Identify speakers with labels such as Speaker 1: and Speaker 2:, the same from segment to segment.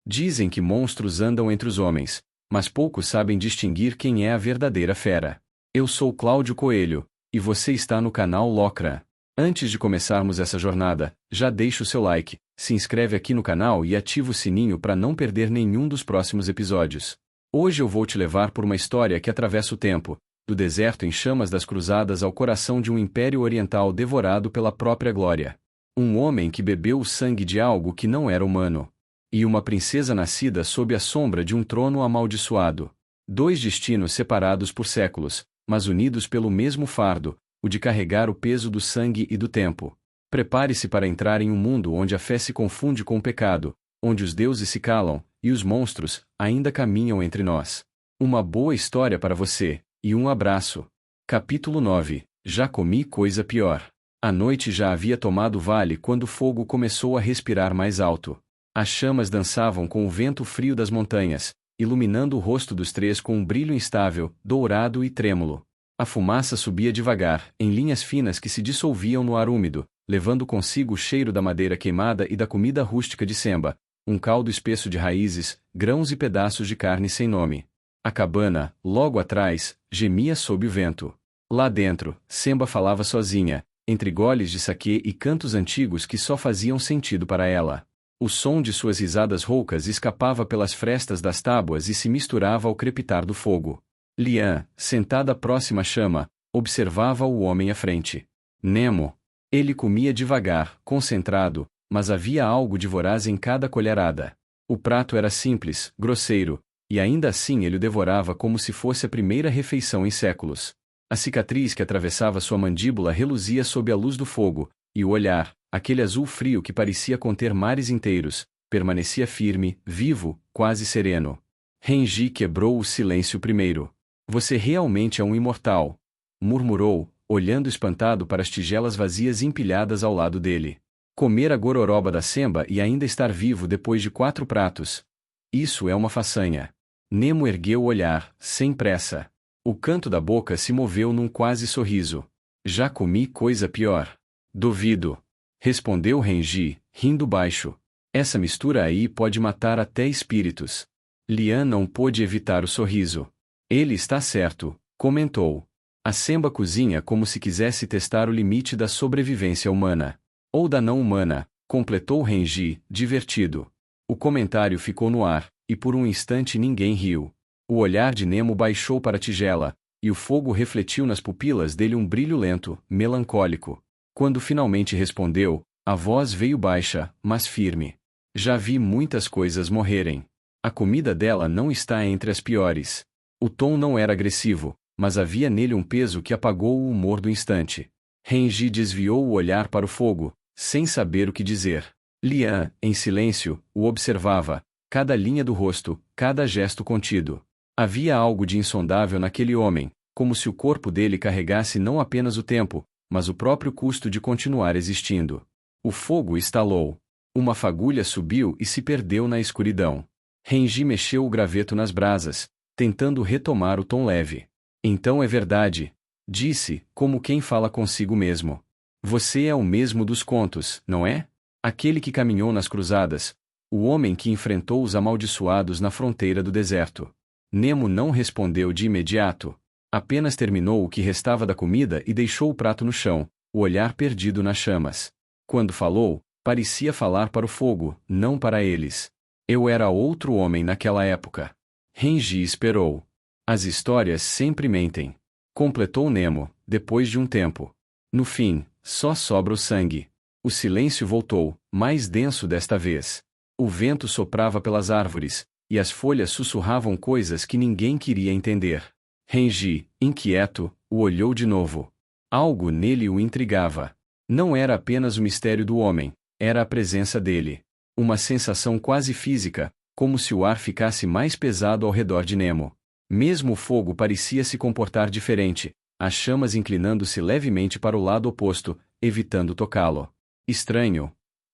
Speaker 1: Dizem que monstros andam entre os homens, mas poucos sabem distinguir quem é a verdadeira fera. Eu sou Cláudio Coelho, e você está no canal Locra. Antes de começarmos essa jornada, já deixa o seu like, se inscreve aqui no canal e ativa o sininho para não perder nenhum dos próximos episódios. Hoje eu vou te levar por uma história que atravessa o tempo, do deserto em chamas das cruzadas ao coração de um império oriental devorado pela própria glória. Um homem que bebeu o sangue de algo que não era humano. E uma princesa nascida sob a sombra de um trono amaldiçoado. Dois destinos separados por séculos, mas unidos pelo mesmo fardo, o de carregar o peso do sangue e do tempo. Prepare-se para entrar em um mundo onde a fé se confunde com o pecado, onde os deuses se calam, e os monstros ainda caminham entre nós. Uma boa história para você, e um abraço. Capítulo 9. Já comi coisa pior. A noite já havia tomado o vale quando o fogo começou a respirar mais alto. As chamas dançavam com o vento frio das montanhas, iluminando o rosto dos três com um brilho instável, dourado e trêmulo. A fumaça subia devagar, em linhas finas que se dissolviam no ar úmido, levando consigo o cheiro da madeira queimada e da comida rústica de Semba, um caldo espesso de raízes, grãos e pedaços de carne sem nome. A cabana, logo atrás, gemia sob o vento. Lá dentro, Semba falava sozinha, entre goles de saquê e cantos antigos que só faziam sentido para ela. O som de suas risadas roucas escapava pelas frestas das tábuas e se misturava ao crepitar do fogo. Lian, sentada próxima à chama, observava o homem à frente. Nemo. Ele comia devagar, concentrado, mas havia algo de voraz em cada colherada. O prato era simples, grosseiro, e ainda assim ele o devorava como se fosse a primeira refeição em séculos. A cicatriz que atravessava sua mandíbula reluzia sob a luz do fogo, e o olhar, aquele azul frio que parecia conter mares inteiros, permanecia firme, vivo, quase sereno. Renji quebrou o silêncio primeiro. Você realmente é um imortal, murmurou, olhando espantado para as tigelas vazias empilhadas ao lado dele. Comer a gororoba da Semba e ainda estar vivo depois de 4 pratos. Isso é uma façanha. Nemo ergueu o olhar, sem pressa. O canto da boca se moveu num quase sorriso. Já comi coisa pior. Duvido. Respondeu Renji, rindo baixo. Essa mistura aí pode matar até espíritos. Lian não pôde evitar o sorriso. Ele está certo, comentou. A Semba cozinha como se quisesse testar o limite da sobrevivência humana. Ou da não humana, completou Renji, divertido. O comentário ficou no ar, e por um instante ninguém riu. O olhar de Nemo baixou para a tigela, e o fogo refletiu nas pupilas dele um brilho lento, melancólico. Quando finalmente respondeu, a voz veio baixa, mas firme. Já vi muitas coisas morrerem. A comida dela não está entre as piores. O tom não era agressivo, mas havia nele um peso que apagou o humor do instante. Renji desviou o olhar para o fogo, sem saber o que dizer. Lian, em silêncio, o observava, cada linha do rosto, cada gesto contido. Havia algo de insondável naquele homem, como se o corpo dele carregasse não apenas o tempo, mas o próprio custo de continuar existindo. O fogo estalou. Uma fagulha subiu e se perdeu na escuridão. Renji mexeu o graveto nas brasas, tentando retomar o tom leve. Então é verdade, disse, como quem fala consigo mesmo. Você é o mesmo dos contos, não é? Aquele que caminhou nas cruzadas, o homem que enfrentou os amaldiçoados na fronteira do deserto. Nemo não respondeu de imediato. Apenas terminou o que restava da comida e deixou o prato no chão, o olhar perdido nas chamas. Quando falou, parecia falar para o fogo, não para eles. Eu era outro homem naquela época. Renji esperou. As histórias sempre mentem. Completou Nemo, depois de um tempo. No fim, só sobra o sangue. O silêncio voltou, mais denso desta vez. O vento soprava pelas árvores, e as folhas sussurravam coisas que ninguém queria entender. Renji, inquieto, o olhou de novo. Algo nele o intrigava. Não era apenas o mistério do homem, era a presença dele. Uma sensação quase física, como se o ar ficasse mais pesado ao redor de Nemo. Mesmo o fogo parecia se comportar diferente, as chamas inclinando-se levemente para o lado oposto, evitando tocá-lo. Estranho.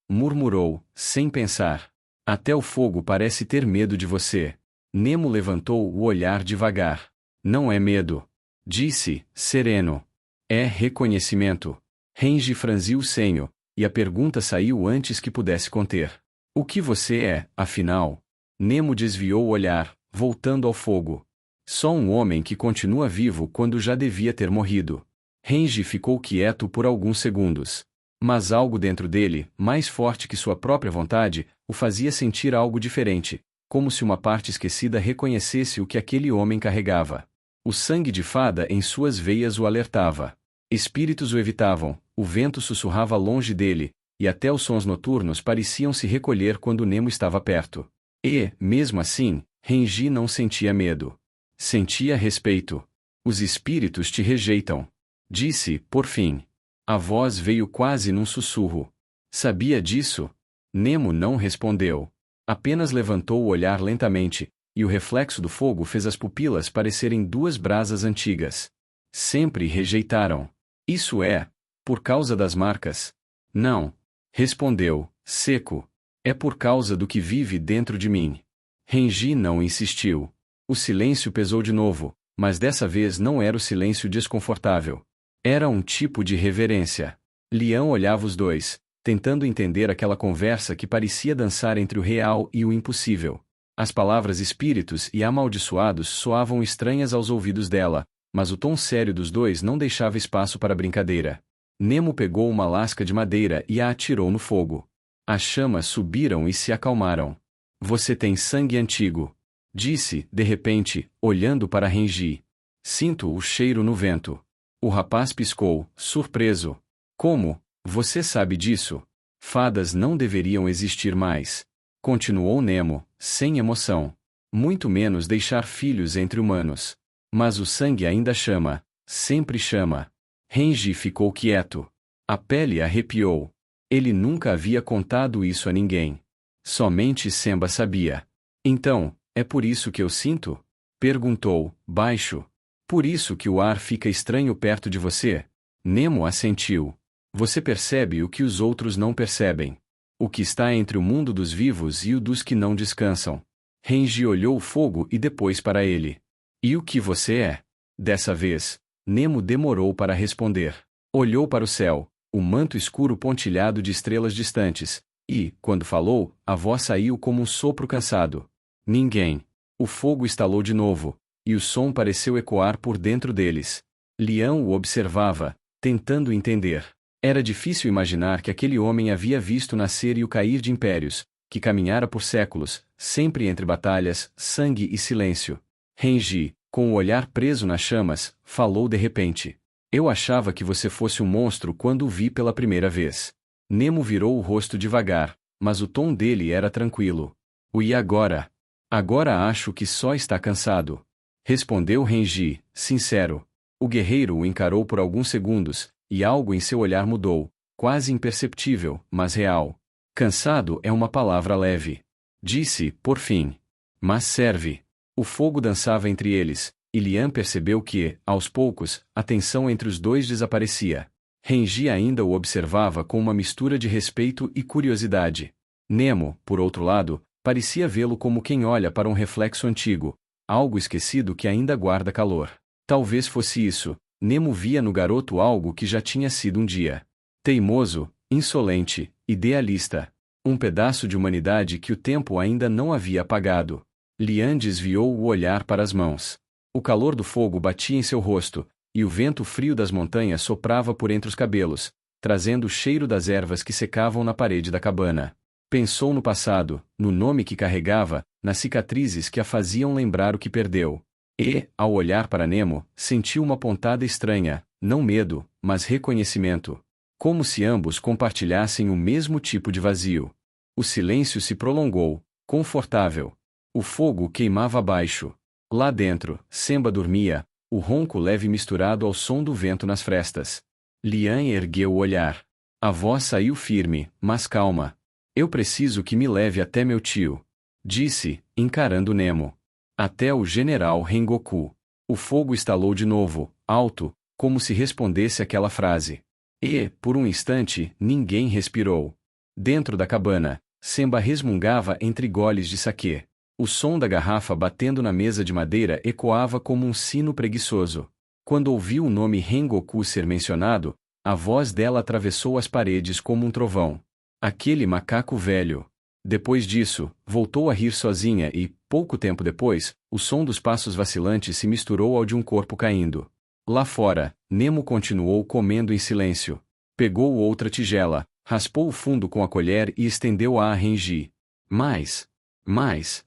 Speaker 1: Murmurou, sem pensar. Até o fogo parece ter medo de você. Nemo levantou o olhar devagar. Não é medo. Disse, sereno. É reconhecimento. Renji franziu o senho, e a pergunta saiu antes que pudesse conter. O que você é, afinal? Nemo desviou o olhar, voltando ao fogo. Só um homem que continua vivo quando já devia ter morrido. Renji ficou quieto por alguns segundos. Mas algo dentro dele, mais forte que sua própria vontade, o fazia sentir algo diferente, como se uma parte esquecida reconhecesse o que aquele homem carregava. O sangue de fada em suas veias o alertava. Espíritos o evitavam, o vento sussurrava longe dele, e até os sons noturnos pareciam se recolher quando Nemo estava perto. E, mesmo assim, Renji não sentia medo. Sentia respeito. Os espíritos te rejeitam. Disse, por fim. A voz veio quase num sussurro. Sabia disso? Nemo não respondeu. Apenas levantou o olhar lentamente, e o reflexo do fogo fez as pupilas parecerem duas brasas antigas. Sempre rejeitaram. Isso é, por causa das marcas? Não. Respondeu, seco. É por causa do que vive dentro de mim. Renji não insistiu. O silêncio pesou de novo, mas dessa vez não era o silêncio desconfortável. Era um tipo de reverência. Lian olhava os dois, tentando entender aquela conversa que parecia dançar entre o real e o impossível. As palavras espíritos e amaldiçoados soavam estranhas aos ouvidos dela, mas o tom sério dos dois não deixava espaço para brincadeira. Nemo pegou uma lasca de madeira e a atirou no fogo. As chamas subiram e se acalmaram. Você tem sangue antigo, disse, de repente, olhando para Renji. Sinto o cheiro no vento. O rapaz piscou, surpreso. Como? Você sabe disso? Fadas não deveriam existir mais. Continuou Nemo, sem emoção. Muito menos deixar filhos entre humanos. Mas o sangue ainda chama, sempre chama. Renji ficou quieto. A pele arrepiou. Ele nunca havia contado isso a ninguém. Somente Semba sabia. Então, é por isso que eu sinto? Perguntou, baixo. Por isso que o ar fica estranho perto de você? Nemo assentiu. Você percebe o que os outros não percebem. O que está entre o mundo dos vivos e o dos que não descansam. Renji olhou o fogo e depois para ele. E o que você é? Dessa vez, Nemo demorou para responder. Olhou para o céu, o manto escuro pontilhado de estrelas distantes, e, quando falou, a voz saiu como um sopro cansado. Ninguém. O fogo estalou de novo, e o som pareceu ecoar por dentro deles. Lian o observava, tentando entender. Era difícil imaginar que aquele homem havia visto nascer e o cair de impérios, que caminhara por séculos, sempre entre batalhas, sangue e silêncio. Renji, com o olhar preso nas chamas, falou de repente. Eu achava que você fosse um monstro quando o vi pela primeira vez. Nemo virou o rosto devagar, mas o tom dele era tranquilo. E agora? Agora acho que só está cansado. Respondeu Renji, sincero. O guerreiro o encarou por alguns segundos, e algo em seu olhar mudou, quase imperceptível, mas real. Cansado é uma palavra leve. Disse, por fim. Mas serve. O fogo dançava entre eles, e Lian percebeu que, aos poucos, a tensão entre os dois desaparecia. Renji ainda o observava com uma mistura de respeito e curiosidade. Nemo, por outro lado, parecia vê-lo como quem olha para um reflexo antigo, algo esquecido que ainda guarda calor. Talvez fosse isso. Nemo via no garoto algo que já tinha sido um dia. Teimoso, insolente, idealista. Um pedaço de humanidade que o tempo ainda não havia apagado. Lian desviou o olhar para as mãos. O calor do fogo batia em seu rosto, e o vento frio das montanhas soprava por entre os cabelos, trazendo o cheiro das ervas que secavam na parede da cabana. Pensou no passado, no nome que carregava, nas cicatrizes que a faziam lembrar o que perdeu. E, ao olhar para Nemo, sentiu uma pontada estranha, não medo, mas reconhecimento. Como se ambos compartilhassem o mesmo tipo de vazio. O silêncio se prolongou, confortável. O fogo queimava abaixo. Lá dentro, Semba dormia, o ronco leve misturado ao som do vento nas frestas. Lian ergueu o olhar. A voz saiu firme, mas calma. Eu preciso que me leve até meu tio. Disse, encarando Nemo. Até o general Rengoku. O fogo estalou de novo, alto, como se respondesse àquela frase. E, por um instante, ninguém respirou. Dentro da cabana, Semba resmungava entre goles de saquê. O som da garrafa batendo na mesa de madeira ecoava como um sino preguiçoso. Quando ouviu o nome Rengoku ser mencionado, a voz dela atravessou as paredes como um trovão. Aquele macaco velho. Depois disso, voltou a rir sozinha e, pouco tempo depois, o som dos passos vacilantes se misturou ao de um corpo caindo. Lá fora, Nemo continuou comendo em silêncio. Pegou outra tigela, raspou o fundo com a colher e estendeu-a a Renji. Mais. Mais.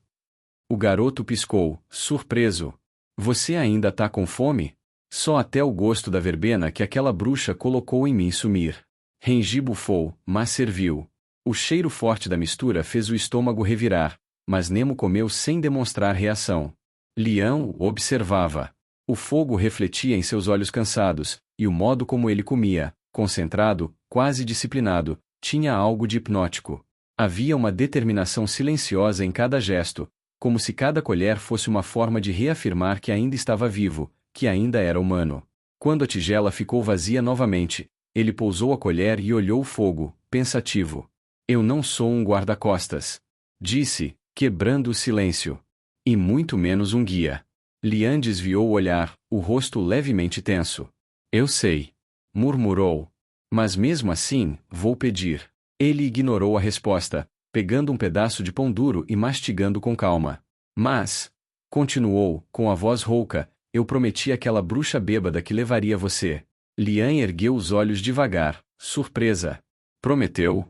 Speaker 1: O garoto piscou, surpreso. Você ainda tá com fome? Só até o gosto da verbena que aquela bruxa colocou em mim sumir. Renji bufou, mas serviu. O cheiro forte da mistura fez o estômago revirar, mas Nemo comeu sem demonstrar reação. Lian o observava. O fogo refletia em seus olhos cansados, e o modo como ele comia, concentrado, quase disciplinado, tinha algo de hipnótico. Havia uma determinação silenciosa em cada gesto, como se cada colher fosse uma forma de reafirmar que ainda estava vivo, que ainda era humano. Quando a tigela ficou vazia novamente, ele pousou a colher e olhou o fogo, pensativo. Eu não sou um guarda-costas, disse, quebrando o silêncio. E muito menos um guia. Lian desviou o olhar, o rosto levemente tenso. Eu sei, murmurou. Mas mesmo assim, vou pedir. Ele ignorou a resposta, pegando um pedaço de pão duro e mastigando com calma. Mas, continuou, com a voz rouca, eu prometi àquela bruxa bêbada que levaria você. Lian ergueu os olhos devagar, surpresa. Prometeu?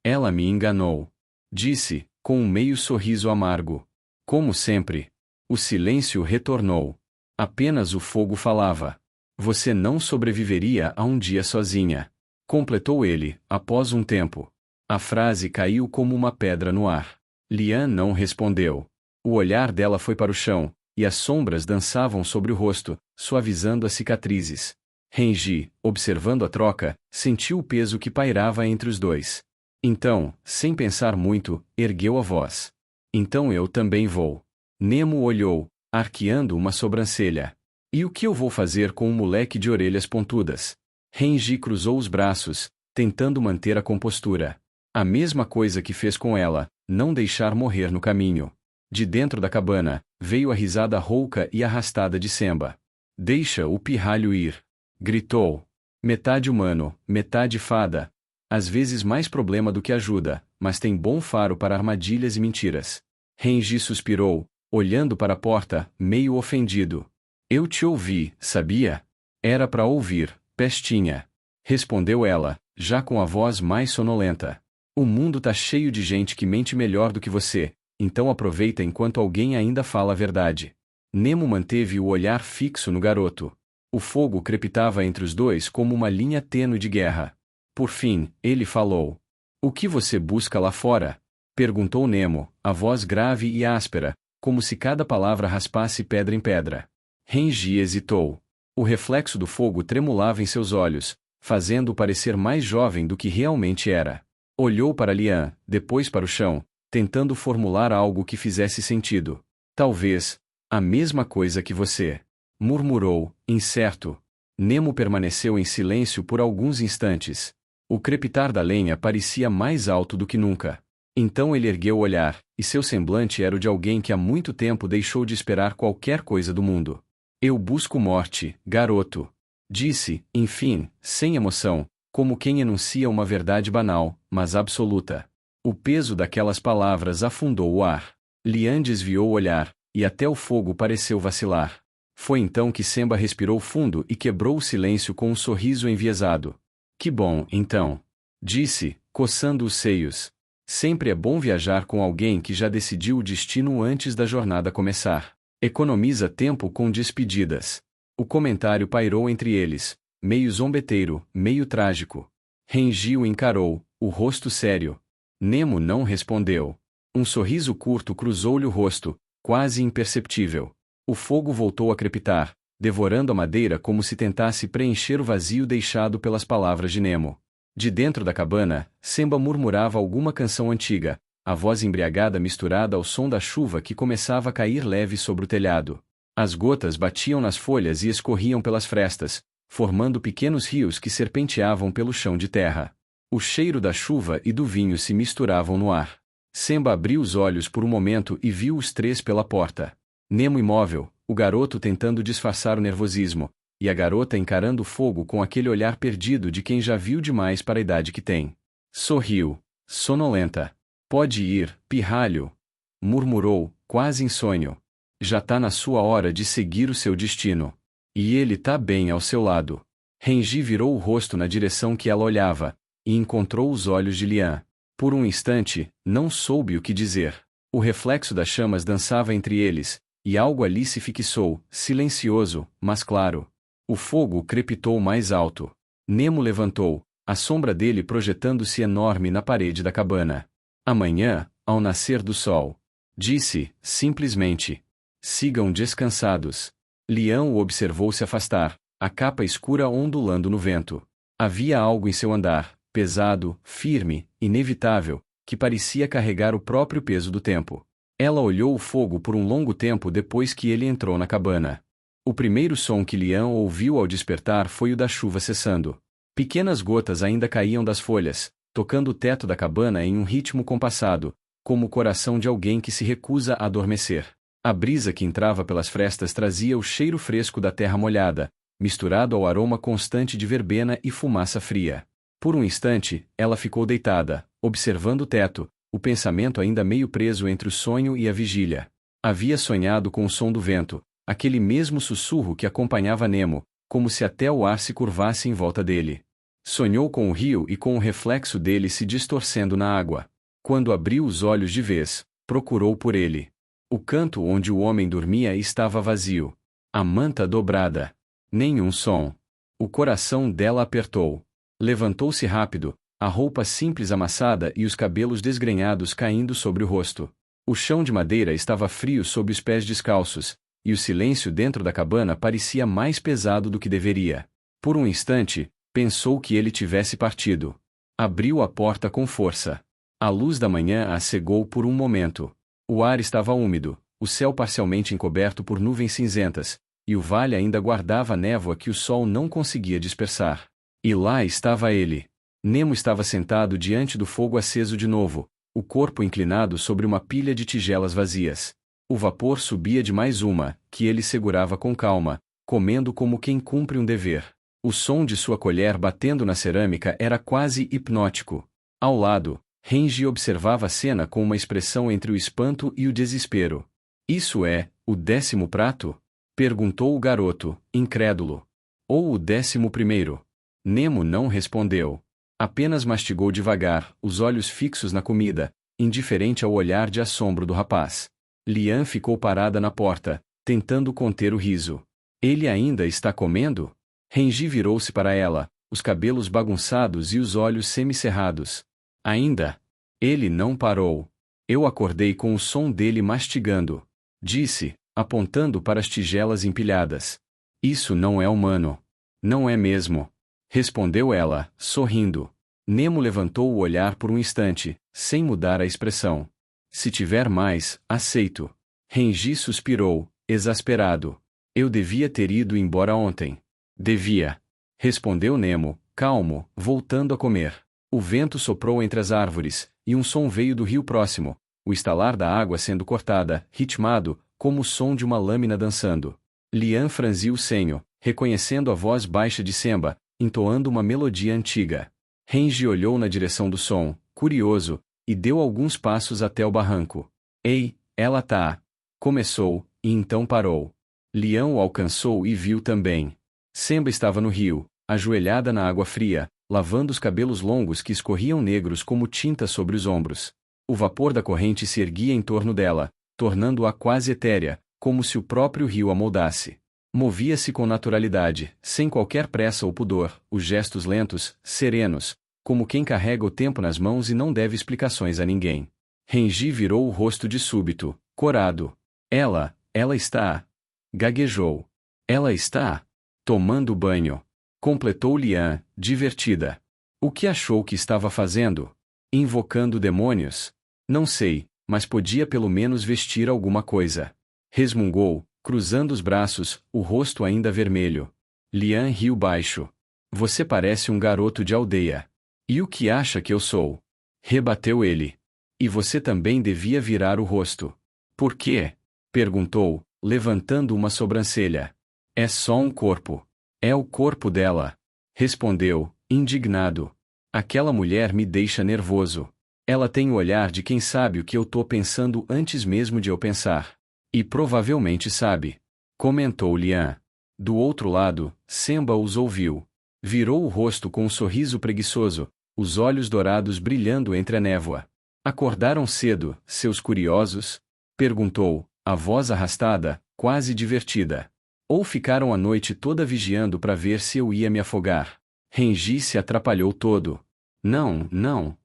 Speaker 1: Ela me enganou. Disse, com um meio sorriso amargo. Como sempre. O silêncio retornou. Apenas o fogo falava. Você não sobreviveria a um dia sozinha. Completou ele, após um tempo. A frase caiu como uma pedra no ar. Lian não respondeu. O olhar dela foi para o chão, e as sombras dançavam sobre o rosto, suavizando as cicatrizes. Renji, observando a troca, sentiu o peso que pairava entre os dois. Então, sem pensar muito, ergueu a voz. Então eu também vou. Nemo olhou, arqueando uma sobrancelha. E o que eu vou fazer com um moleque de orelhas pontudas? Renji cruzou os braços, tentando manter a compostura. A mesma coisa que fez com ela, não deixar morrer no caminho. De dentro da cabana, veio a risada rouca e arrastada de Semba. Deixa o pirralho ir. Gritou. Metade humano, metade fada. Às vezes mais problema do que ajuda, mas tem bom faro para armadilhas e mentiras. Renji suspirou, olhando para a porta, meio ofendido. Eu te ouvi, sabia? Era para ouvir, pestinha. Respondeu ela, já com a voz mais sonolenta. O mundo tá cheio de gente que mente melhor do que você, então aproveita enquanto alguém ainda fala a verdade. Nemo manteve o olhar fixo no garoto. O fogo crepitava entre os dois como uma linha tênue de guerra. Por fim, ele falou. O que você busca lá fora? Perguntou Nemo, a voz grave e áspera, como se cada palavra raspasse pedra em pedra. Renji hesitou. O reflexo do fogo tremulava em seus olhos, fazendo-o parecer mais jovem do que realmente era. Olhou para Lian, depois para o chão, tentando formular algo que fizesse sentido. Talvez, a mesma coisa que você. Murmurou, incerto. Nemo permaneceu em silêncio por alguns instantes. O crepitar da lenha parecia mais alto do que nunca. Então ele ergueu o olhar, e seu semblante era o de alguém que há muito tempo deixou de esperar qualquer coisa do mundo. Eu busco morte, garoto. Disse, enfim, sem emoção, como quem enuncia uma verdade banal, mas absoluta. O peso daquelas palavras afundou o ar. Lian desviou o olhar, e até o fogo pareceu vacilar. Foi então que Semba respirou fundo e quebrou o silêncio com um sorriso enviesado. Que bom, então. Disse, coçando os seios. Sempre é bom viajar com alguém que já decidiu o destino antes da jornada começar. Economiza tempo com despedidas. O comentário pairou entre eles, meio zombeteiro, meio trágico. Renji o encarou, o rosto sério. Nemo não respondeu. Um sorriso curto cruzou-lhe o rosto, quase imperceptível. O fogo voltou a crepitar, devorando a madeira como se tentasse preencher o vazio deixado pelas palavras de Nemo. De dentro da cabana, Semba murmurava alguma canção antiga, a voz embriagada misturada ao som da chuva que começava a cair leve sobre o telhado. As gotas batiam nas folhas e escorriam pelas frestas, formando pequenos rios que serpenteavam pelo chão de terra. O cheiro da chuva e do vinho se misturavam no ar. Semba abriu os olhos por um momento e viu os três pela porta. Nemo imóvel, o garoto tentando disfarçar o nervosismo, e a garota encarando o fogo com aquele olhar perdido de quem já viu demais para a idade que tem. Sorriu, sonolenta. Pode ir, pirralho, murmurou, quase em sonho. Já tá na sua hora de seguir o seu destino. E ele tá bem ao seu lado. Renji virou o rosto na direção que ela olhava, e encontrou os olhos de Lian. Por um instante, não soube o que dizer. O reflexo das chamas dançava entre eles, e algo ali se fixou, silencioso, mas claro. O fogo crepitou mais alto. Nemo levantou, a sombra dele projetando-se enorme na parede da cabana. Amanhã, ao nascer do sol. Disse, simplesmente. Sigam descansados. Lian o observou se afastar, a capa escura ondulando no vento. Havia algo em seu andar, pesado, firme, inevitável, que parecia carregar o próprio peso do tempo. Ela olhou o fogo por um longo tempo depois que ele entrou na cabana. O primeiro som que Lian ouviu ao despertar foi o da chuva cessando. Pequenas gotas ainda caíam das folhas, tocando o teto da cabana em um ritmo compassado, como o coração de alguém que se recusa a adormecer. A brisa que entrava pelas frestas trazia o cheiro fresco da terra molhada, misturado ao aroma constante de verbena e fumaça fria. Por um instante, ela ficou deitada, observando o teto, o pensamento ainda meio preso entre o sonho e a vigília. Havia sonhado com o som do vento, aquele mesmo sussurro que acompanhava Nemo, como se até o ar se curvasse em volta dele. Sonhou com o rio e com o reflexo dele se distorcendo na água. Quando abriu os olhos de vez, procurou por ele. O canto onde o homem dormia estava vazio. A manta dobrada. Nenhum som. O coração dela apertou. Levantou-se rápido, a roupa simples amassada e os cabelos desgrenhados caindo sobre o rosto. O chão de madeira estava frio sob os pés descalços, e o silêncio dentro da cabana parecia mais pesado do que deveria. Por um instante, pensou que ele tivesse partido. Abriu a porta com força. A luz da manhã a cegou por um momento. O ar estava úmido, o céu parcialmente encoberto por nuvens cinzentas, e o vale ainda guardava a névoa que o sol não conseguia dispersar. E lá estava ele. Nemo estava sentado diante do fogo aceso de novo, o corpo inclinado sobre uma pilha de tigelas vazias. O vapor subia de mais uma, que ele segurava com calma, comendo como quem cumpre um dever. O som de sua colher batendo na cerâmica era quase hipnótico. Ao lado, Renji observava a cena com uma expressão entre o espanto e o desespero. Isso é, o 10º prato? Perguntou o garoto, incrédulo. Ou o 11º? Nemo não respondeu. Apenas mastigou devagar, os olhos fixos na comida, indiferente ao olhar de assombro do rapaz. Lian ficou parada na porta, tentando conter o riso. Ele ainda está comendo? Renji virou-se para ela, os cabelos bagunçados e os olhos semicerrados. Ainda? Ele não parou. Eu acordei com o som dele mastigando. Disse, apontando para as tigelas empilhadas. Isso não é humano. Não é mesmo. Respondeu ela, sorrindo. Nemo levantou o olhar por um instante, sem mudar a expressão. Se tiver mais, aceito. Renji suspirou, exasperado. Eu devia ter ido embora ontem. Devia. Respondeu Nemo, calmo, voltando a comer. O vento soprou entre as árvores, e um som veio do rio próximo, o estalar da água sendo cortada, ritmado, como o som de uma lâmina dançando. Lian franziu o senho, reconhecendo a voz baixa de Semba, entoando uma melodia antiga. Renji olhou na direção do som, curioso, e deu alguns passos até o barranco. Ei, ela tá! Começou, e então parou. Lian o alcançou e viu também. Semba estava no rio, ajoelhada na água fria, lavando os cabelos longos que escorriam negros como tinta sobre os ombros. O vapor da corrente se erguia em torno dela, tornando-a quase etérea, como se o próprio rio a moldasse. Movia-se com naturalidade, sem qualquer pressa ou pudor, os gestos lentos, serenos, como quem carrega o tempo nas mãos e não deve explicações a ninguém. Renji virou o rosto de súbito, corado. Ela está. Gaguejou. Ela está. Tomando banho. Completou Lian, divertida. O que achou que estava fazendo? Invocando demônios? Não sei, mas podia pelo menos vestir alguma coisa. Resmungou, cruzando os braços, o rosto ainda vermelho. Lian riu baixo. Você parece um garoto de aldeia. E o que acha que eu sou? Rebateu ele. E você também devia virar o rosto. Por quê? Perguntou, levantando uma sobrancelha. É só um corpo. É o corpo dela. Respondeu, indignado. Aquela mulher me deixa nervoso. Ela tem o olhar de quem sabe o que eu tô pensando antes mesmo de eu pensar. E provavelmente sabe. Comentou Lian. Do outro lado, Semba os ouviu. Virou o rosto com um sorriso preguiçoso, os olhos dourados brilhando entre a névoa. Acordaram cedo, seus curiosos? Perguntou, a voz arrastada, quase divertida. Ou ficaram a noite toda vigiando para ver se eu ia me afogar? Renji se atrapalhou todo. Não, não.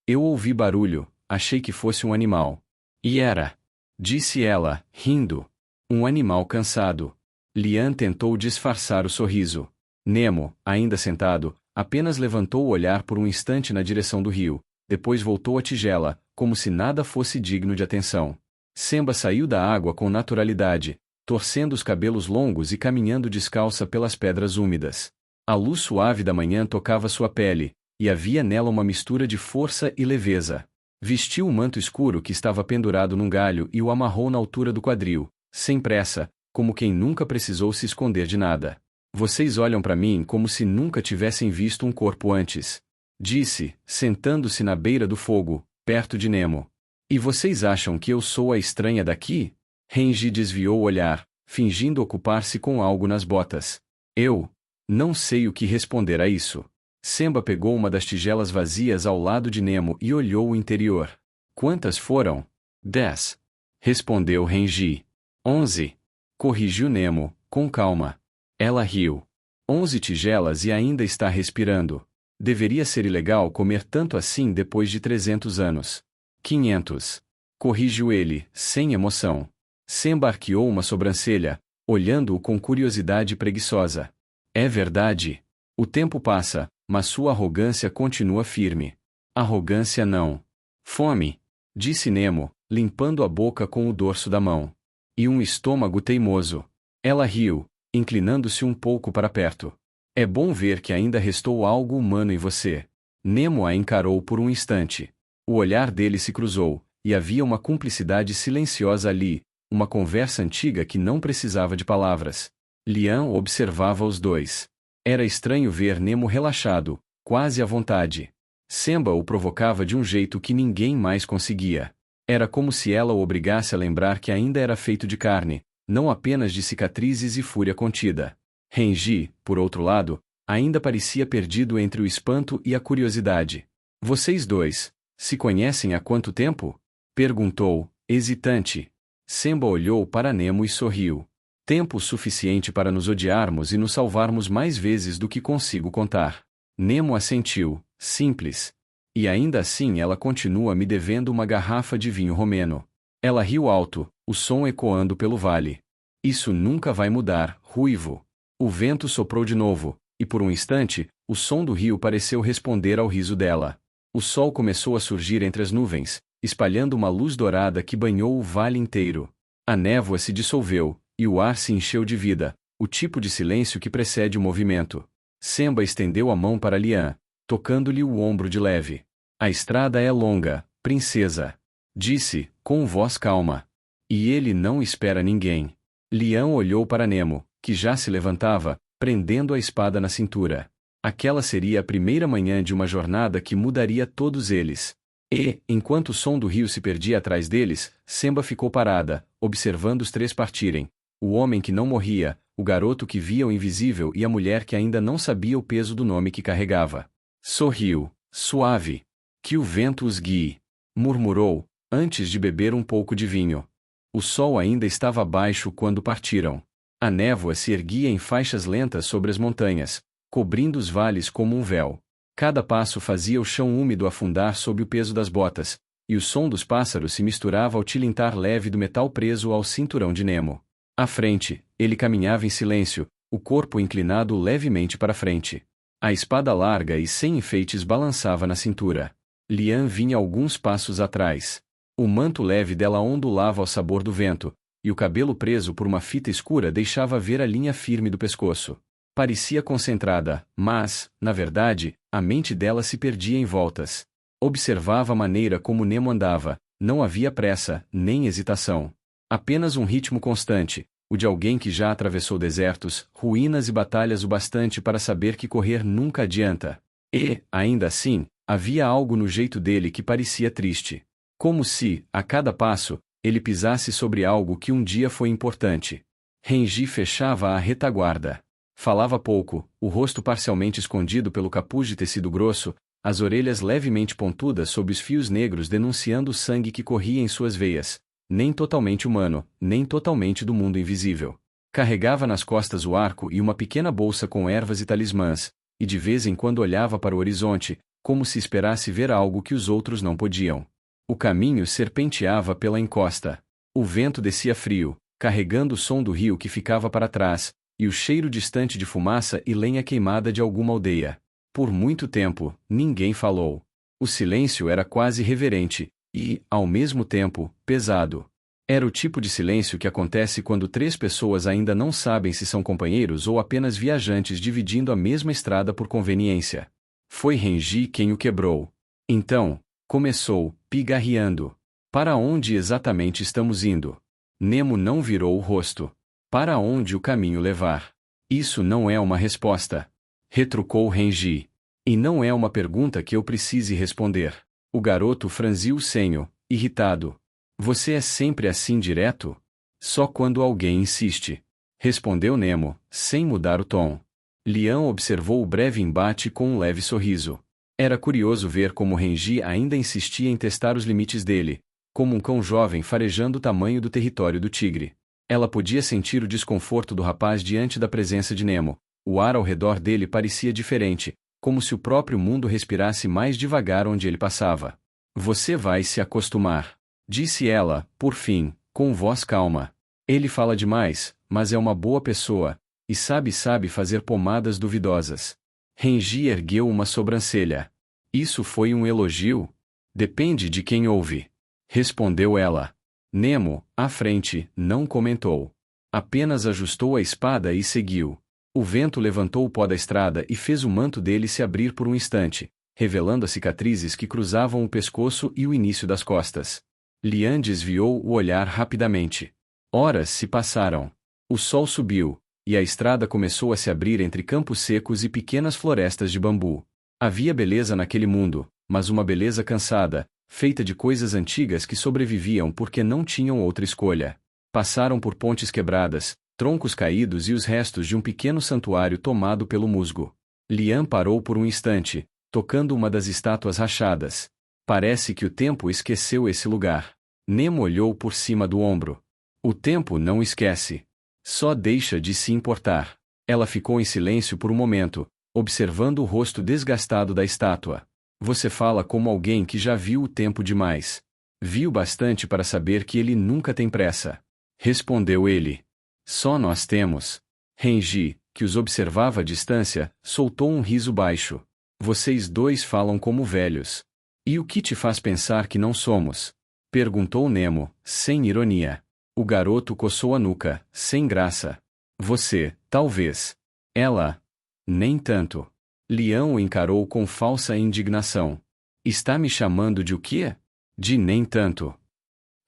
Speaker 1: Eu ouvi barulho, achei que fosse um animal. E era. Disse ela, rindo. Um animal cansado. Lian tentou disfarçar o sorriso. Nemo, ainda sentado, apenas levantou o olhar por um instante na direção do rio, depois voltou à tigela, como se nada fosse digno de atenção. Semba saiu da água com naturalidade, torcendo os cabelos longos e caminhando descalça pelas pedras úmidas. A luz suave da manhã tocava sua pele, e havia nela uma mistura de força e leveza. Vestiu um manto escuro que estava pendurado num galho e o amarrou na altura do quadril, sem pressa, como quem nunca precisou se esconder de nada. Vocês olham para mim como se nunca tivessem visto um corpo antes. Disse, sentando-se na beira do fogo, perto de Nemo. E vocês acham que eu sou a estranha daqui? Renji desviou o olhar, fingindo ocupar-se com algo nas botas. Eu? Não sei o que responder a isso. Semba pegou uma das tigelas vazias ao lado de Nemo e olhou o interior. Quantas foram? 10. Respondeu Renji. 11. Corrigiu Nemo, com calma. Ela riu. 11 tigelas e ainda está respirando. Deveria ser ilegal comer tanto assim depois de 300 anos. 500. Corrigiu ele, sem emoção. Semba arqueou uma sobrancelha, olhando-o com curiosidade preguiçosa. É verdade. O tempo passa, mas sua arrogância continua firme. Arrogância não. Fome, disse Nemo, limpando a boca com o dorso da mão. E um estômago teimoso. Ela riu, inclinando-se um pouco para perto. É bom ver que ainda restou algo humano em você. Nemo a encarou por um instante. O olhar dele se cruzou, e havia uma cumplicidade silenciosa ali, uma conversa antiga que não precisava de palavras. Lian observava os dois. Era estranho ver Nemo relaxado, quase à vontade. Semba o provocava de um jeito que ninguém mais conseguia. Era como se ela o obrigasse a lembrar que ainda era feito de carne, não apenas de cicatrizes e fúria contida. Renji, por outro lado, ainda parecia perdido entre o espanto e a curiosidade. Vocês dois, se conhecem há quanto tempo? Perguntou, hesitante. Semba olhou para Nemo e sorriu. Tempo suficiente para nos odiarmos e nos salvarmos mais vezes do que consigo contar. Nemo assentiu, simples. E ainda assim ela continua me devendo uma garrafa de vinho romeno. Ela riu alto, o som ecoando pelo vale. Isso nunca vai mudar, ruivo. O vento soprou de novo, e por um instante, o som do rio pareceu responder ao riso dela. O sol começou a surgir entre as nuvens, espalhando uma luz dourada que banhou o vale inteiro. A névoa se dissolveu, e o ar se encheu de vida, o tipo de silêncio que precede o movimento. Semba estendeu a mão para Lian, tocando-lhe o ombro de leve. A estrada é longa, princesa. Disse, com voz calma. E ele não espera ninguém. Lian olhou para Nemo, que já se levantava, prendendo a espada na cintura. Aquela seria a primeira manhã de uma jornada que mudaria todos eles. E, enquanto o som do rio se perdia atrás deles, Semba ficou parada, observando os três partirem. O homem que não morria, o garoto que via o invisível e a mulher que ainda não sabia o peso do nome que carregava. Sorriu, suave. Que o vento os guie, murmurou, antes de beber um pouco de vinho. O sol ainda estava baixo quando partiram. A névoa se erguia em faixas lentas sobre as montanhas, cobrindo os vales como um véu. Cada passo fazia o chão úmido afundar sob o peso das botas, e o som dos pássaros se misturava ao tilintar leve do metal preso ao cinturão de Nemo. À frente, ele caminhava em silêncio, o corpo inclinado levemente para frente. A espada larga e sem enfeites balançava na cintura. Lian vinha alguns passos atrás. O manto leve dela ondulava ao sabor do vento, e o cabelo preso por uma fita escura deixava ver a linha firme do pescoço. Parecia concentrada, mas, na verdade, a mente dela se perdia em voltas. Observava a maneira como Nemo andava, não havia pressa, nem hesitação. Apenas um ritmo constante, o de alguém que já atravessou desertos, ruínas e batalhas o bastante para saber que correr nunca adianta. E, ainda assim, Havia algo no jeito dele que parecia triste. Como se, a cada passo, ele pisasse sobre algo que um dia foi importante. Renji fechava a retaguarda. Falava pouco, o rosto parcialmente escondido pelo capuz de tecido grosso, as orelhas levemente pontudas sob os fios negros denunciando o sangue que corria em suas veias, nem totalmente humano, nem totalmente do mundo invisível. Carregava nas costas o arco e uma pequena bolsa com ervas e talismãs, e de vez em quando olhava para o horizonte, como se esperasse ver algo que os outros não podiam. O caminho serpenteava pela encosta. O vento descia frio, carregando o som do rio que ficava para trás, e o cheiro distante de fumaça e lenha queimada de alguma aldeia. Por muito tempo, ninguém falou. O silêncio era quase reverente, e, ao mesmo tempo, pesado. Era o tipo de silêncio que acontece quando três pessoas ainda não sabem se são companheiros ou apenas viajantes dividindo a mesma estrada por conveniência. Foi Renji quem o quebrou. Então, começou, pigarreando. Para onde exatamente estamos indo? Nemo não virou o rosto. Para onde o caminho levar? Isso não é uma resposta. Retrucou Renji. E não é uma pergunta que eu precise responder. O garoto franziu o senho, irritado. Você é sempre assim direto? Só quando alguém insiste. Respondeu Nemo, sem mudar o tom. Lian observou o breve embate com um leve sorriso. Era curioso ver como Renji ainda insistia em testar os limites dele, como um cão jovem farejando o tamanho do território do tigre. Ela podia sentir o desconforto do rapaz diante da presença de Nemo. O ar ao redor dele parecia diferente, como se o próprio mundo respirasse mais devagar onde ele passava. Você vai se acostumar, disse ela, por fim, com voz calma. Ele fala demais, mas é uma boa pessoa, e sabe fazer pomadas duvidosas. Renji ergueu uma sobrancelha. Isso foi um elogio? Depende de quem ouve. Respondeu ela. Nemo, à frente, não comentou. Apenas ajustou a espada e seguiu. O vento levantou o pó da estrada e fez o manto dele se abrir por um instante, revelando as cicatrizes que cruzavam o pescoço e o início das costas. Lian desviou o olhar rapidamente. Horas se passaram. O sol subiu, e a estrada começou a se abrir entre campos secos e pequenas florestas de bambu. Havia beleza naquele mundo, mas uma beleza cansada, feita de coisas antigas que sobreviviam porque não tinham outra escolha. Passaram por pontes quebradas, troncos caídos e os restos de um pequeno santuário tomado pelo musgo. Lian parou por um instante, tocando uma das estátuas rachadas. Parece que o tempo esqueceu esse lugar. Nemo olhou por cima do ombro. O tempo não esquece. Só deixa de se importar. Ela ficou em silêncio por um momento, observando o rosto desgastado da estátua. Você fala como alguém que já viu o tempo demais. Viu bastante para saber que ele nunca tem pressa. Respondeu ele. Só nós temos. Renji, que os observava à distância, soltou um riso baixo. Vocês dois falam como velhos. E o que te faz pensar que não somos? Perguntou Nemo, sem ironia. O garoto coçou a nuca, sem graça. Você, talvez. Ela. Nem tanto. Lian o encarou com falsa indignação. Está me chamando de o quê? De nem tanto.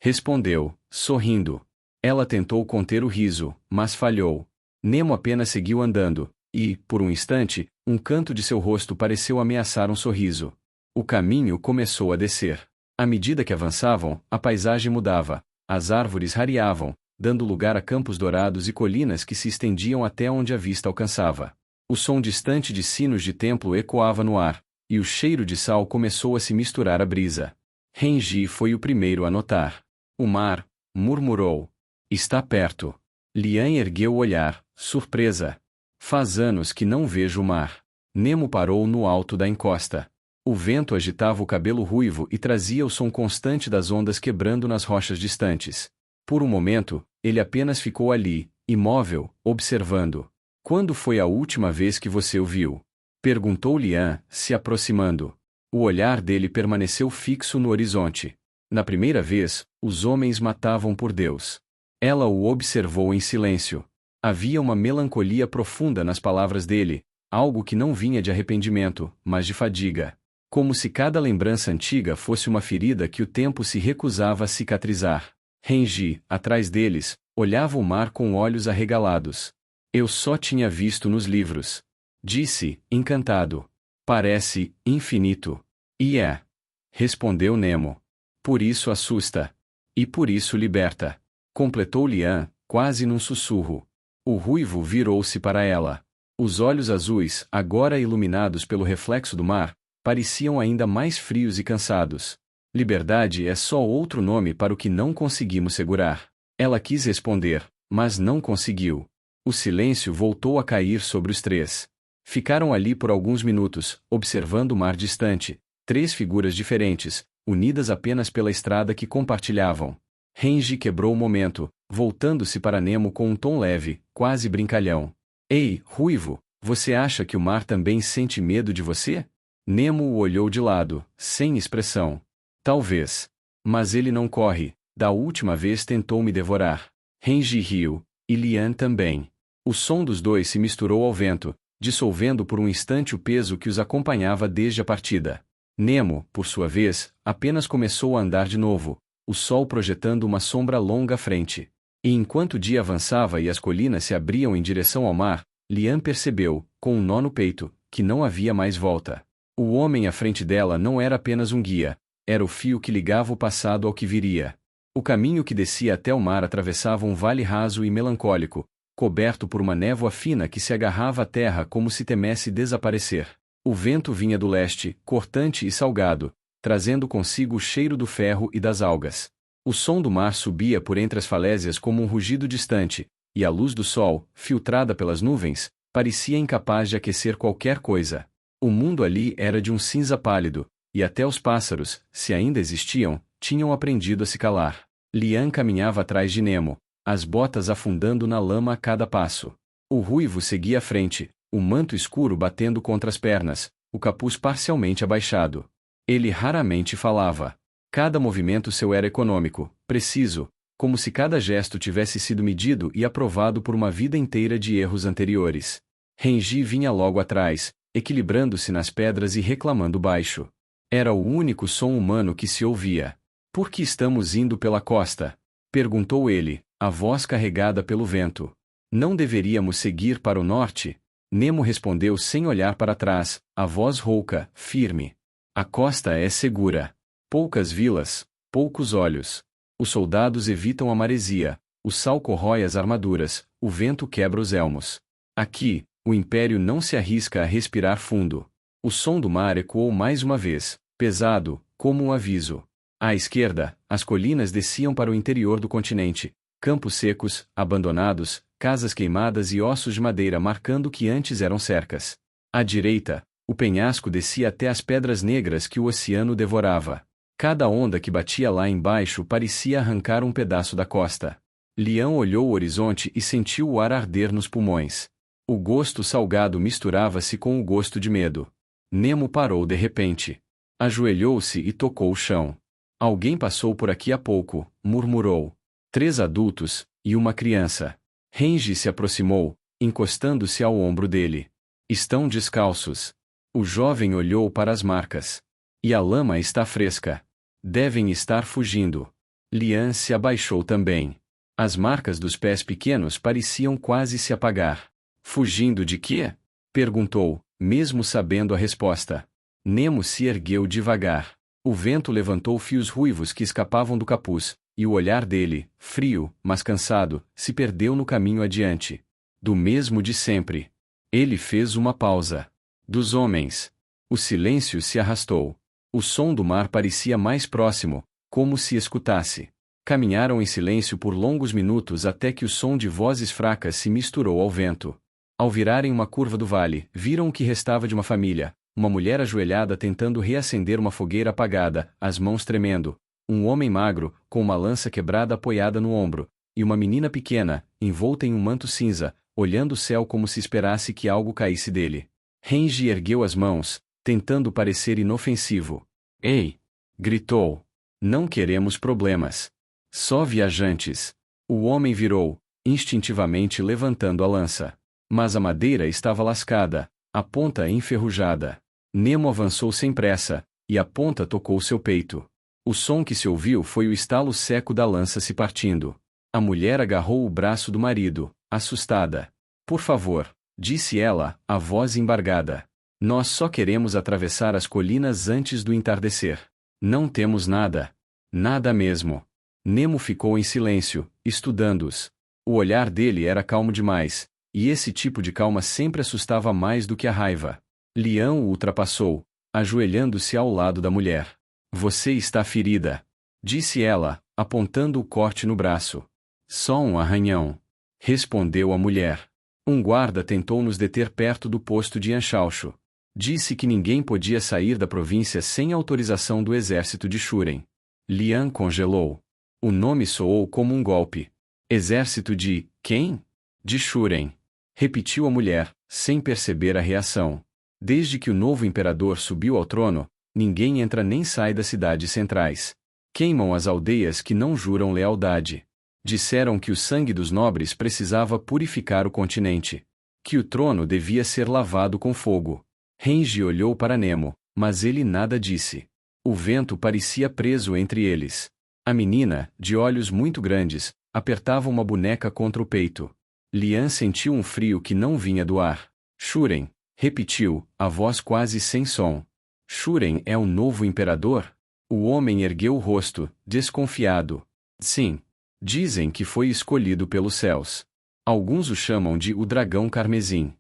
Speaker 1: Respondeu, sorrindo. Ela tentou conter o riso, mas falhou. Nemo apenas seguiu andando, e, por um instante, um canto de seu rosto pareceu ameaçar um sorriso. O caminho começou a descer. À medida que avançavam, a paisagem mudava. As árvores rareavam, dando lugar a campos dourados e colinas que se estendiam até onde a vista alcançava. O som distante de sinos de templo ecoava no ar, e o cheiro de sal começou a se misturar à brisa. Renji foi o primeiro a notar. O mar, murmurou. Está perto. Lian ergueu o olhar, surpresa. Faz anos que não vejo o mar. Nemo parou no alto da encosta. O vento agitava o cabelo ruivo e trazia o som constante das ondas quebrando nas rochas distantes. Por um momento, ele apenas ficou ali, imóvel, observando. Quando foi a última vez que você o viu? Perguntou Lian, se aproximando. O olhar dele permaneceu fixo no horizonte. Na primeira vez, os homens matavam por Deus. Ela o observou em silêncio. Havia uma melancolia profunda nas palavras dele, algo que não vinha de arrependimento, mas de fadiga. Como se cada lembrança antiga fosse uma ferida que o tempo se recusava a cicatrizar. Renji, atrás deles, olhava o mar com olhos arregalados. Eu só tinha visto nos livros. Disse, encantado. Parece infinito. E é. Respondeu Nemo. Por isso assusta. E por isso liberta. Completou Lian, quase num sussurro. O ruivo virou-se para ela. Os olhos azuis, agora iluminados pelo reflexo do mar, pareciam ainda mais frios e cansados. Liberdade é só outro nome para o que não conseguimos segurar. Ela quis responder, mas não conseguiu. O silêncio voltou a cair sobre os três. Ficaram ali por alguns minutos, observando o mar distante, três figuras diferentes, unidas apenas pela estrada que compartilhavam. Renji quebrou o momento, voltando-se para Nemo com um tom leve, quase brincalhão. Ei, ruivo, você acha que o mar também sente medo de você? Nemo o olhou de lado, sem expressão. Talvez. Mas ele não corre. Da última vez tentou me devorar. Renji riu, e Lian também. O som dos dois se misturou ao vento, dissolvendo por um instante o peso que os acompanhava desde a partida. Nemo, por sua vez, apenas começou a andar de novo, o sol projetando uma sombra longa à frente. E enquanto o dia avançava e as colinas se abriam em direção ao mar, Lian percebeu, com um nó no peito, que não havia mais volta. O homem à frente dela não era apenas um guia, era o fio que ligava o passado ao que viria. O caminho que descia até o mar atravessava um vale raso e melancólico, coberto por uma névoa fina que se agarrava à terra como se temesse desaparecer. O vento vinha do leste, cortante e salgado, trazendo consigo o cheiro do ferro e das algas. O som do mar subia por entre as falésias como um rugido distante, e a luz do sol, filtrada pelas nuvens, parecia incapaz de aquecer qualquer coisa. O mundo ali era de um cinza pálido, e até os pássaros, se ainda existiam, tinham aprendido a se calar. Lian caminhava atrás de Nemo, as botas afundando na lama a cada passo. O ruivo seguia à frente, o manto escuro batendo contra as pernas, o capuz parcialmente abaixado. Ele raramente falava. Cada movimento seu era econômico, preciso, como se cada gesto tivesse sido medido e aprovado por uma vida inteira de erros anteriores. Renji vinha logo atrás, equilibrando-se nas pedras e reclamando baixo. Era o único som humano que se ouvia. Por que estamos indo pela costa? Perguntou ele, a voz carregada pelo vento. Não deveríamos seguir para o norte? Nemo respondeu sem olhar para trás, a voz rouca, firme. A costa é segura. Poucas vilas, poucos olhos. Os soldados evitam a maresia, o sal corrói as armaduras, o vento quebra os elmos. Aqui, o império não se arrisca a respirar fundo. O som do mar ecoou mais uma vez, pesado, como um aviso. À esquerda, as colinas desciam para o interior do continente, campos secos, abandonados, casas queimadas e ossos de madeira marcando o que antes eram cercas. À direita, o penhasco descia até as pedras negras que o oceano devorava. Cada onda que batia lá embaixo parecia arrancar um pedaço da costa. Lian olhou o horizonte e sentiu o ar arder nos pulmões. O gosto salgado misturava-se com o gosto de medo. Nemo parou de repente. Ajoelhou-se e tocou o chão. Alguém passou por aqui há pouco, murmurou. 3 adultos, e uma criança. Renji se aproximou, encostando-se ao ombro dele. Estão descalços. O jovem olhou para as marcas. E a lama está fresca. Devem estar fugindo. Lian se abaixou também. As marcas dos pés pequenos pareciam quase se apagar. Fugindo de quê? Perguntou, mesmo sabendo a resposta. Nemo se ergueu devagar. O vento levantou fios ruivos que escapavam do capuz, e o olhar dele, frio, mas cansado, se perdeu no caminho adiante. Do mesmo de sempre. Ele fez uma pausa. Dos homens. O silêncio se arrastou. O som do mar parecia mais próximo, como se escutasse. Caminharam em silêncio por longos minutos até que o som de vozes fracas se misturou ao vento. Ao virarem uma curva do vale, viram o que restava de uma família, uma mulher ajoelhada tentando reacender uma fogueira apagada, as mãos tremendo, um homem magro, com uma lança quebrada apoiada no ombro, e uma menina pequena, envolta em um manto cinza, olhando o céu como se esperasse que algo caísse dele. Renji ergueu as mãos, tentando parecer inofensivo. Ei! Gritou. Não queremos problemas. Só viajantes. O homem virou, instintivamente levantando a lança. Mas a madeira estava lascada, a ponta enferrujada. Nemo avançou sem pressa, e a ponta tocou seu peito. O som que se ouviu foi o estalo seco da lança se partindo. A mulher agarrou o braço do marido, assustada. Por favor, disse ela, a voz embargada. Nós só queremos atravessar as colinas antes do entardecer. Não temos nada. Nada mesmo. Nemo ficou em silêncio, estudando-os. O olhar dele era calmo demais, e esse tipo de calma sempre assustava mais do que a raiva. Lian o ultrapassou, ajoelhando-se ao lado da mulher. Você está ferida, disse ela, apontando o corte no braço. Só um arranhão, respondeu a mulher. Um guarda tentou nos deter perto do posto de Anxauxo. Disse que ninguém podia sair da província sem autorização do exército de Shuren. Lian congelou. O nome soou como um golpe. Exército de quem? De Shuren. Repetiu a mulher, sem perceber a reação. Desde que o novo imperador subiu ao trono, ninguém entra nem sai das cidades centrais. Queimam as aldeias que não juram lealdade. Disseram que o sangue dos nobres precisava purificar o continente. Que o trono devia ser lavado com fogo. Renji olhou para Nemo, mas ele nada disse. O vento parecia preso entre eles. A menina, de olhos muito grandes, apertava uma boneca contra o peito. Lian sentiu um frio que não vinha do ar. Shuren, repetiu, a voz quase sem som. Shuren é o novo imperador? O homem ergueu o rosto, desconfiado. Sim. Dizem que foi escolhido pelos céus. Alguns o chamam de o dragão carmesim.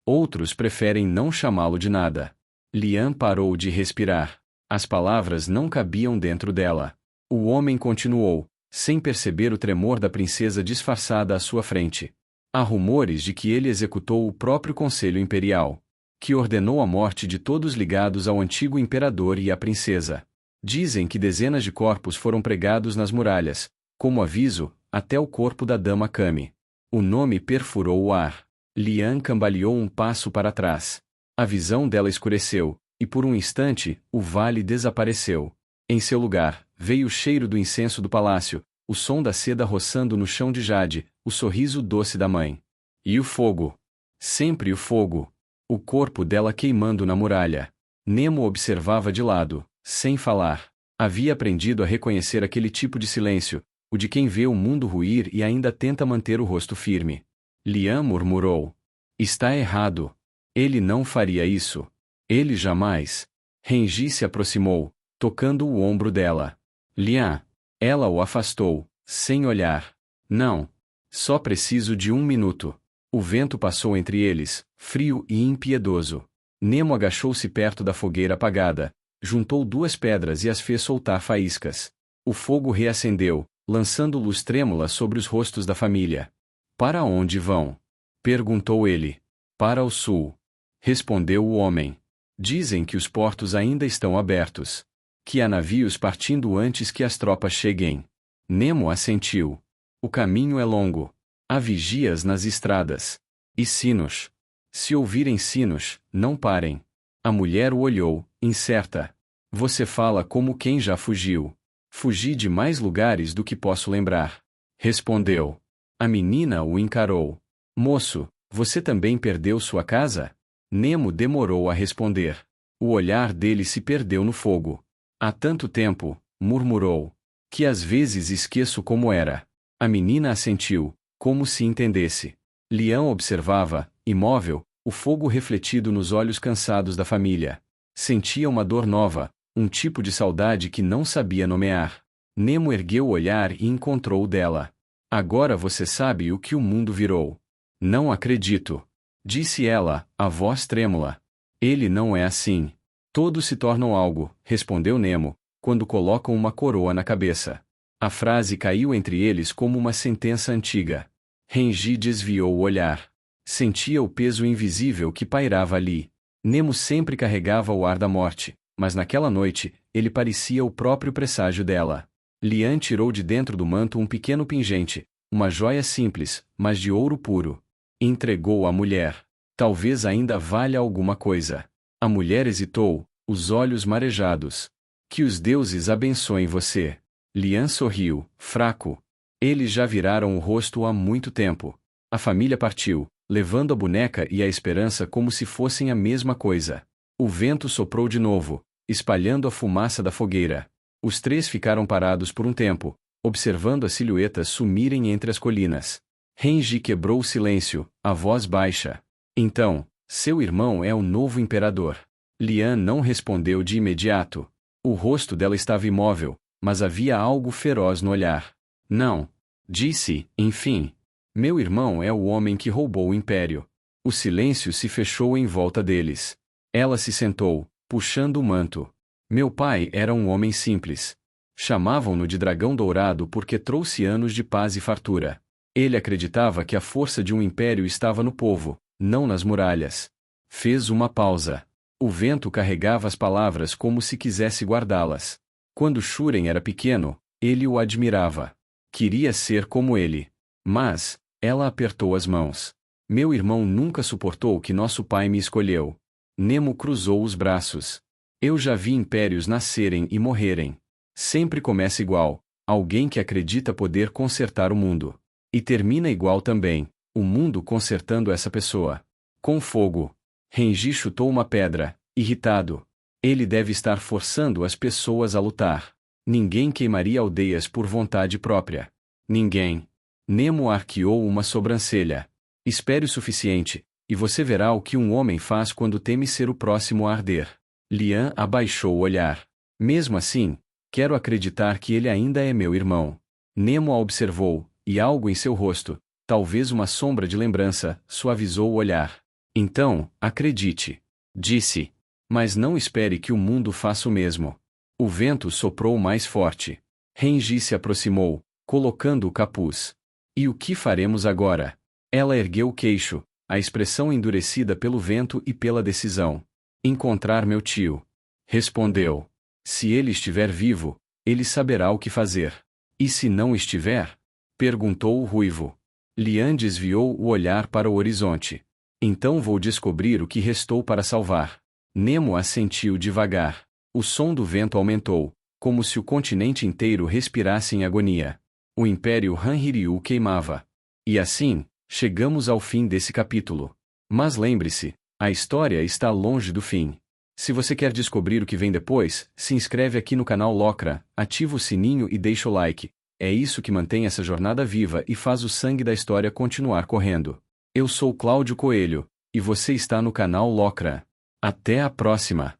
Speaker 1: Outros preferem não chamá-lo de nada. Lian parou de respirar. As palavras não cabiam dentro dela. O homem continuou, sem perceber o tremor da princesa disfarçada à sua frente. Há rumores de que ele executou o próprio Conselho Imperial, que ordenou a morte de todos ligados ao antigo imperador e à princesa. Dizem que dezenas de corpos foram pregados nas muralhas, como aviso, até o corpo da dama Kami. O nome perfurou o ar. Lian cambaleou um passo para trás. A visão dela escureceu, e por um instante, o vale desapareceu. Em seu lugar, veio o cheiro do incenso do palácio, o som da seda roçando no chão de jade, o sorriso doce da mãe. E o fogo. Sempre o fogo. O corpo dela queimando na muralha. Nemo observava de lado, sem falar. Havia aprendido a reconhecer aquele tipo de silêncio, o de quem vê o mundo ruir e ainda tenta manter o rosto firme. Lian murmurou. Está errado. Ele não faria isso. Ele jamais. Renji se aproximou, tocando o ombro dela. Lian. Ela o afastou, sem olhar. Não. Só preciso de 1 minuto. O vento passou entre eles, frio e impiedoso. Nemo agachou-se perto da fogueira apagada, juntou 2 pedras e as fez soltar faíscas. O fogo reacendeu, lançando luz trêmula sobre os rostos da família. Para onde vão? Perguntou ele. Para o sul. Respondeu o homem. Dizem que os portos ainda estão abertos. Que há navios partindo antes que as tropas cheguem. Nemo assentiu. O caminho é longo. Há vigias nas estradas. E sinos. Se ouvirem sinos, não parem. A mulher o olhou, incerta. Você fala como quem já fugiu. Fugi de mais lugares do que posso lembrar. Respondeu. A menina o encarou. Moço, você também perdeu sua casa? Nemo demorou a responder. O olhar dele se perdeu no fogo. Há tanto tempo, murmurou, que às vezes esqueço como era. A menina assentiu, como se entendesse. Lian observava, imóvel, o fogo refletido nos olhos cansados da família. Sentia uma dor nova, um tipo de saudade que não sabia nomear. Nemo ergueu o olhar e encontrou o dela. Agora você sabe o que o mundo virou. Não acredito. Disse ela, a voz trêmula. Ele não é assim. Todos se tornam algo, respondeu Nemo, quando colocam uma coroa na cabeça. A frase caiu entre eles como uma sentença antiga. Renji desviou o olhar. Sentia o peso invisível que pairava ali. Nemo sempre carregava o ar da morte, mas naquela noite, ele parecia o próprio presságio dela. Lian tirou de dentro do manto um pequeno pingente, uma joia simples, mas de ouro puro. Entregou à mulher. Talvez ainda valha alguma coisa. A mulher hesitou, os olhos marejados. Que os deuses abençoem você. Lian sorriu, fraco. Eles já viraram o rosto há muito tempo. A família partiu, levando a boneca e a esperança como se fossem a mesma coisa. O vento soprou de novo, espalhando a fumaça da fogueira. Os 3 ficaram parados por um tempo, observando as silhuetas sumirem entre as colinas. Renji quebrou o silêncio, a voz baixa. Então, Seu irmão é o novo imperador. Lian não respondeu de imediato. O rosto dela estava imóvel, mas havia algo feroz no olhar. Não. Disse, enfim. Meu irmão é o homem que roubou o império. O silêncio se fechou em volta deles. Ela se sentou, puxando o manto. Meu pai era um homem simples. Chamavam-no de dragão dourado porque trouxe anos de paz e fartura. Ele acreditava que a força de um império estava no povo, não nas muralhas. Fez uma pausa. O vento carregava as palavras como se quisesse guardá-las. Quando Shuren era pequeno, ele o admirava. Queria ser como ele. Mas, ela apertou as mãos. Meu irmão nunca suportou que nosso pai me escolheu. Nemo cruzou os braços. Eu já vi impérios nascerem e morrerem. Sempre começa igual, alguém que acredita poder consertar o mundo. E termina igual também, o mundo consertando essa pessoa. Com fogo. Renji chutou uma pedra, irritado. Ele deve estar forçando as pessoas a lutar. Ninguém queimaria aldeias por vontade própria. Ninguém. Nemo arqueou uma sobrancelha. Espere o suficiente, e você verá o que um homem faz quando teme ser o próximo a arder. Lian abaixou o olhar. Mesmo assim, quero acreditar que ele ainda é meu irmão. Nemo a observou, e algo em seu rosto, talvez uma sombra de lembrança, suavizou o olhar. Então, acredite. Disse. Mas não espere que o mundo faça o mesmo. O vento soprou mais forte. Renji se aproximou, colocando o capuz. E o que faremos agora? Ela ergueu o queixo, a expressão endurecida pelo vento e pela decisão. Encontrar meu tio. Respondeu. Se ele estiver vivo, ele saberá o que fazer. E se não estiver? Perguntou o ruivo. Lian desviou o olhar para o horizonte. Então vou descobrir o que restou para salvar. Nemo assentiu devagar. O som do vento aumentou, como se o continente inteiro respirasse em agonia. O Império Hanryu queimava. E assim, chegamos ao fim desse capítulo. Mas lembre-se, a história está longe do fim. Se você quer descobrir o que vem depois, se inscreve aqui no canal Locra, ativa o sininho e deixa o like. É isso que mantém essa jornada viva e faz o sangue da história continuar correndo. Eu sou Cláudio Coelho, e você está no canal Locra. Até a próxima!